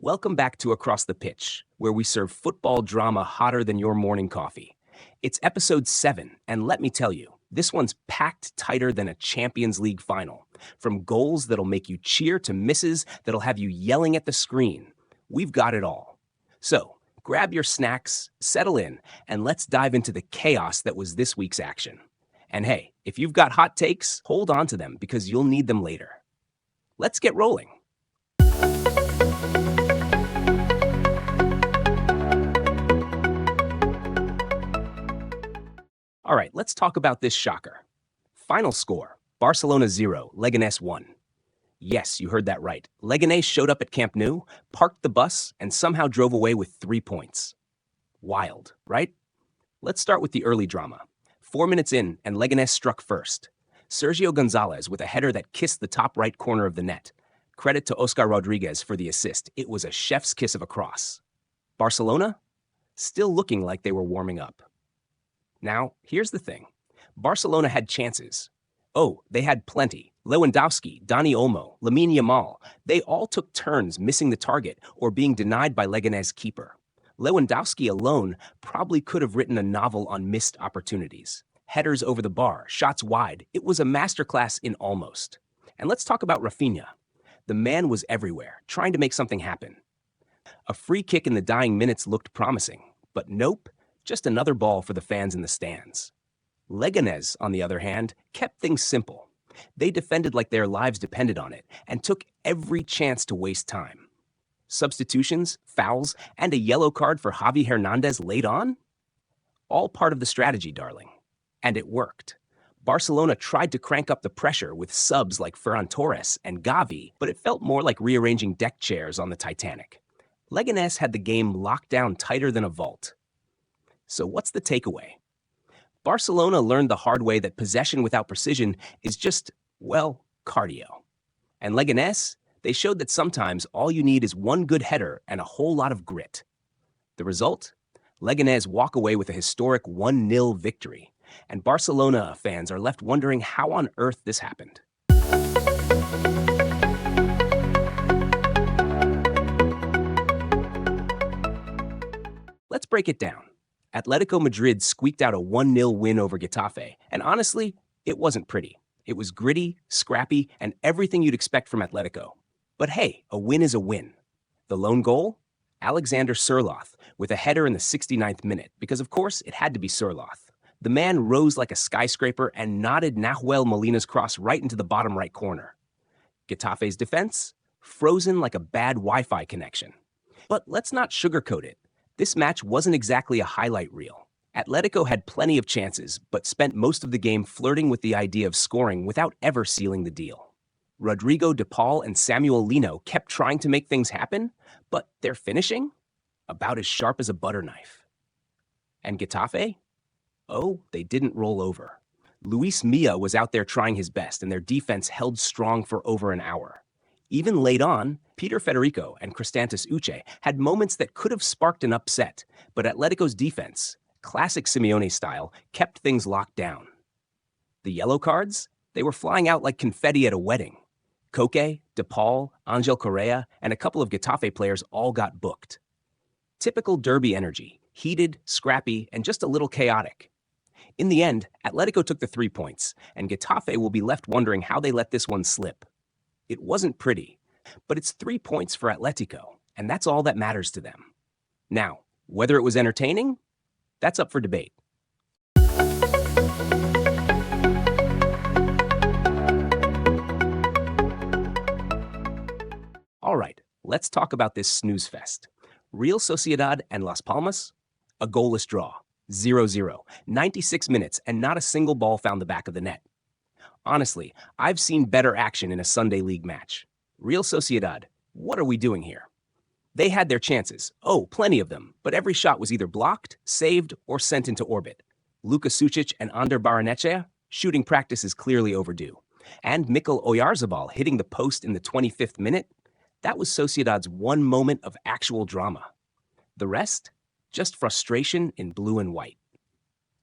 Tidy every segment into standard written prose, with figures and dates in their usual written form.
Welcome back to Across the Pitch, where we serve football drama hotter than your morning coffee. It's episode 7, and let me tell you, this one's packed tighter than a Champions League final. From goals that'll make you cheer to misses that'll have you yelling at the screen, we've got it all. So, grab your snacks, settle in, and let's dive into the chaos that was this week's action. And hey, if you've got hot takes, hold on to them because you'll need them later. Let's get rolling. All right, let's talk about this shocker. Final score, Barcelona 0, Leganés 1. Yes, you heard that right. Leganés showed up at Camp Nou, parked the bus, and somehow drove away with 3 points. Wild, right? Let's start with the early drama. 4 minutes in, and Leganés struck first. Sergio Gonzalez with a header that kissed the top right corner of the net. Credit to Oscar Rodriguez for the assist. It was a chef's kiss of a cross. Barcelona? Still looking like they were warming up. Now, here's the thing. Barcelona had chances. Oh, they had plenty. Lewandowski, Dani Olmo, Lamine Yamal, they all took turns missing the target or being denied by Leganés' keeper. Lewandowski alone probably could have written a novel on missed opportunities. Headers over the bar, shots wide. It was a masterclass in almost. And let's talk about Rafinha. The man was everywhere, trying to make something happen. A free kick in the dying minutes looked promising, but nope. Just another ball for the fans in the stands. Leganés, on the other hand, kept things simple. They defended like their lives depended on it and took every chance to waste time. Substitutions, fouls, and a yellow card for Javi Hernandez late on? All part of the strategy, darling. And it worked. Barcelona tried to crank up the pressure with subs like Ferran Torres and Gavi, but it felt more like rearranging deck chairs on the Titanic. Leganés had the game locked down tighter than a vault. So what's the takeaway? Barcelona learned the hard way that possession without precision is just, well, cardio. And Leganés, they showed that sometimes all you need is one good header and a whole lot of grit. The result? Leganés walk away with a historic 1-0 victory. And Barcelona fans are left wondering how on earth this happened. Let's break it down. Atletico Madrid squeaked out a 1-0 win over Getafe, and honestly, it wasn't pretty. It was gritty, scrappy, and everything you'd expect from Atletico. But hey, a win is a win. The lone goal? Alexander Sørloth, with a header in the 69th minute, because of course it had to be Sørloth. The man rose like a skyscraper and nodded Nahuel Molina's cross right into the bottom right corner. Getafe's defense? Frozen like a bad Wi-Fi connection. But let's not sugarcoat it. This match wasn't exactly a highlight reel. Atletico had plenty of chances, but spent most of the game flirting with the idea of scoring without ever sealing the deal. Rodrigo de Paul and Samuel Lino kept trying to make things happen, but their finishing? About as sharp as a butter knife. And Getafe? Oh, they didn't roll over. Luis Milla was out there trying his best, and their defense held strong for over an hour. Even late on, Peter Federico and Cristantis Uche had moments that could have sparked an upset, but Atletico's defense, classic Simeone style, kept things locked down. The yellow cards? They were flying out like confetti at a wedding. Koke, De Paul, Angel Correa, and a couple of Getafe players all got booked. Typical derby energy, heated, scrappy, and just a little chaotic. In the end, Atletico took the 3 points, and Getafe will be left wondering how they let this one slip. It wasn't pretty, but it's 3 points for Atletico, and that's all that matters to them. Now, whether it was entertaining? That's up for debate. All right, let's talk about this snooze fest. Real Sociedad and Las Palmas? A goalless draw, 0-0, 96 minutes, and not a single ball found the back of the net. Honestly, I've seen better action in a Sunday league match. Real Sociedad, what are we doing here? They had their chances, plenty of them, but every shot was either blocked, saved, or sent into orbit. Luka Sucic and Ander Barrenetxea, shooting practice is clearly overdue. And Mikel Oyarzabal hitting the post in the 25th minute? That was Sociedad's one moment of actual drama. The rest? Just frustration in blue and white.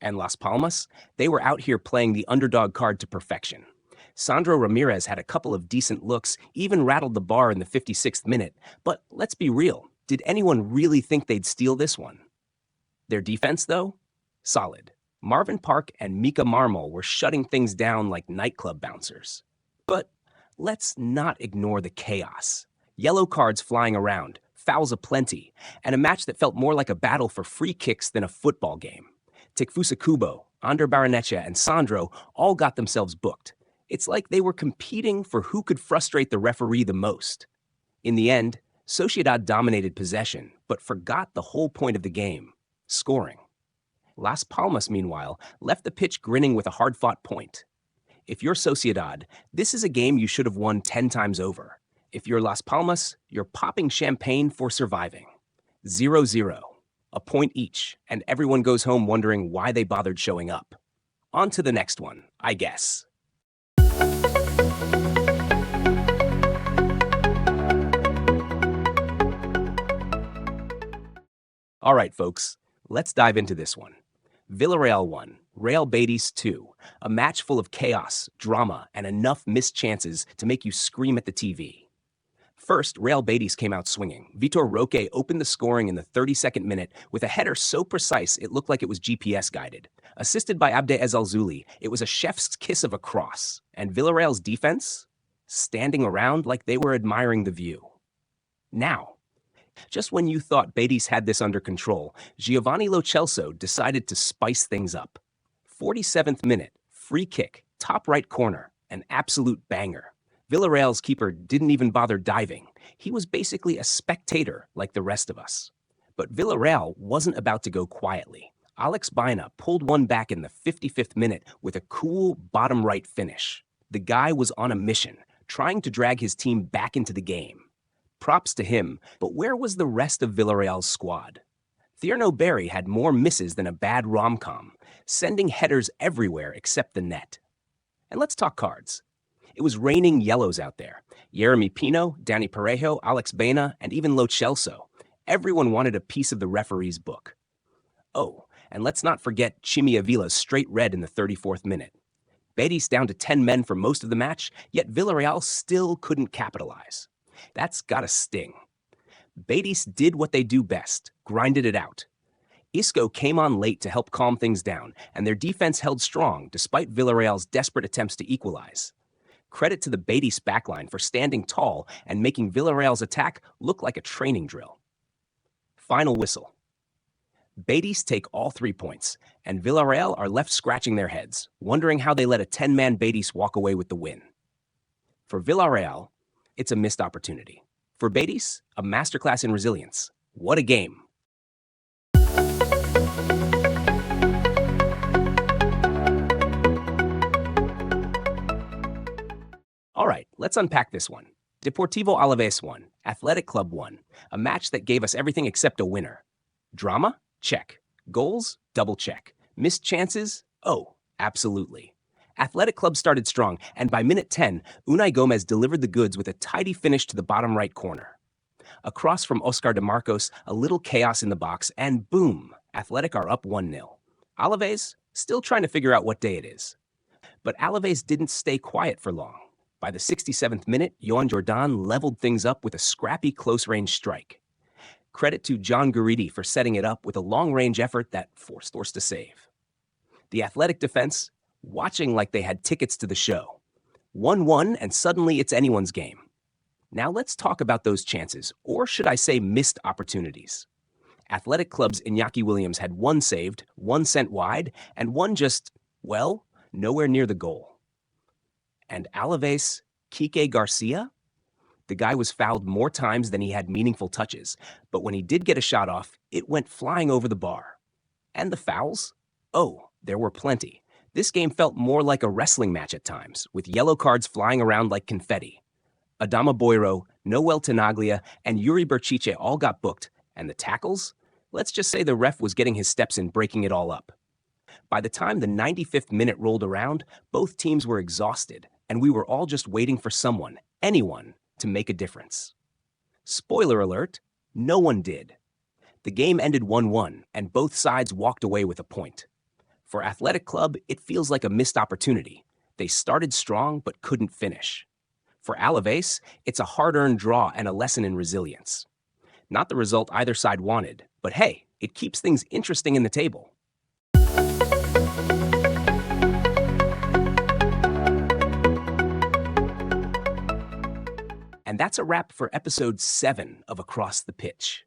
And Las Palmas? They were out here playing the underdog card to perfection. Sandro Ramirez had a couple of decent looks, even rattled the bar in the 56th minute, but let's be real, did anyone really think they'd steal this one? Their defense, though? Solid. Marvin Park and Mika Marmol were shutting things down like nightclub bouncers. But let's not ignore the chaos. Yellow cards flying around, fouls aplenty, and a match that felt more like a battle for free kicks than a football game. Tikfusa Kubo, Ander Barrenetxea, and Sandro all got themselves booked. It's like they were competing for who could frustrate the referee the most. In the end, Sociedad dominated possession, but forgot the whole point of the game, scoring. Las Palmas, meanwhile, left the pitch grinning with a hard-fought point. If you're Sociedad, this is a game you should have won 10 times over. If you're Las Palmas, you're popping champagne for surviving. 0-0, a point each, and everyone goes home wondering why they bothered showing up. On to the next one, I guess. All right, folks, let's dive into this one. Villarreal 1, Real Betis 2, a match full of chaos, drama, and enough missed chances to make you scream at the TV. First, Real Betis came out swinging. Vitor Roque opened the scoring in the 32nd minute with a header so precise it looked like it was GPS guided. Assisted by Abde Ezalzouli, it was a chef's kiss of a cross. And Villarreal's defense? Standing around like they were admiring the view. Now, just when you thought Betis had this under control, Giovanni Lo Celso decided to spice things up. 47th minute, free kick, top right corner, an absolute banger. Villarreal's keeper didn't even bother diving. He was basically a spectator like the rest of us. But Villarreal wasn't about to go quietly. Alex Baena pulled one back in the 55th minute with a cool bottom right finish. The guy was on a mission, trying to drag his team back into the game. Props to him, but where was the rest of Villarreal's squad? Thierno Berry had more misses than a bad rom-com, sending headers everywhere except the net. And let's talk cards. It was raining yellows out there. Jeremy Pino, Danny Parejo, Alex Baena, and even Lo Celso. Everyone wanted a piece of the referee's book. Oh, and let's not forget Chimi Avila's straight red in the 34th minute. Betis down to 10 men for most of the match, yet Villarreal still couldn't capitalize. That's gotta sting. Betis did what they do best, grinded it out. Isco came on late to help calm things down, and their defense held strong despite Villarreal's desperate attempts to equalize. Credit to the Betis backline for standing tall and making Villarreal's attack look like a training drill. Final whistle. Betis take all 3 points, and Villarreal are left scratching their heads, wondering how they let a 10-man Betis walk away with the win. For Villarreal, it's a missed opportunity. For Betis, a masterclass in resilience. What a game! All right, let's unpack this one. Deportivo Alavés 1, Athletic Club 1, a match that gave us everything except a winner. Drama? Check. Goals? Double check. Missed chances? Oh, absolutely. Athletic Club started strong, and by minute 10, Unai Gomez delivered the goods with a tidy finish to the bottom right corner. Across from Oscar de Marcos, a little chaos in the box, and boom, Athletic are up 1-0. Alavés, still trying to figure out what day it is. But Alavés didn't stay quiet for long. By the 67th minute, Joan Jordan leveled things up with a scrappy close-range strike. Credit to John Guridi for setting it up with a long-range effort that forced Horst to save. The Athletic defense, watching like they had tickets to the show. 1-1, and suddenly it's anyone's game. Now let's talk about those chances, or should I say missed opportunities. Athletic Club's Iñaki Williams had one saved, one sent wide, and one just, well, nowhere near the goal. And Alavés, Quique Garcia? The guy was fouled more times than he had meaningful touches, but when he did get a shot off, it went flying over the bar. And the fouls? Oh, there were plenty. This game felt more like a wrestling match at times, with yellow cards flying around like confetti. Adama Boiro, Noel Tenaglia, and Yuri Berchiche all got booked, and the tackles? Let's just say the ref was getting his steps in, breaking it all up. By the time the 95th minute rolled around, both teams were exhausted, and we were all just waiting for someone, anyone, to make a difference. Spoiler alert, no one did. The game ended 1-1, and both sides walked away with a point. For Athletic Club, it feels like a missed opportunity. They started strong but couldn't finish. For Alaves, it's a hard-earned draw and a lesson in resilience. Not the result either side wanted, but hey, it keeps things interesting in the table. And that's a wrap for episode 7 of Across the Pitch.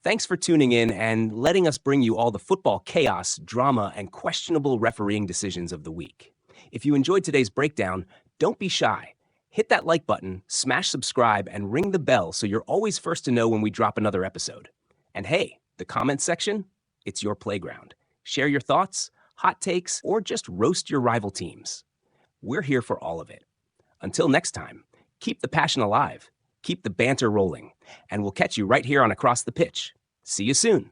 Thanks for tuning in and letting us bring you all the football chaos, drama, and questionable refereeing decisions of the week. If you enjoyed today's breakdown, don't be shy. Hit that like button, smash subscribe, and ring the bell so you're always first to know when we drop another episode. And hey, the comments section, it's your playground. Share your thoughts, hot takes, or just roast your rival teams. We're here for all of it. Until next time, keep the passion alive, keep the banter rolling, and we'll catch you right here on Across the Pitch. See you soon.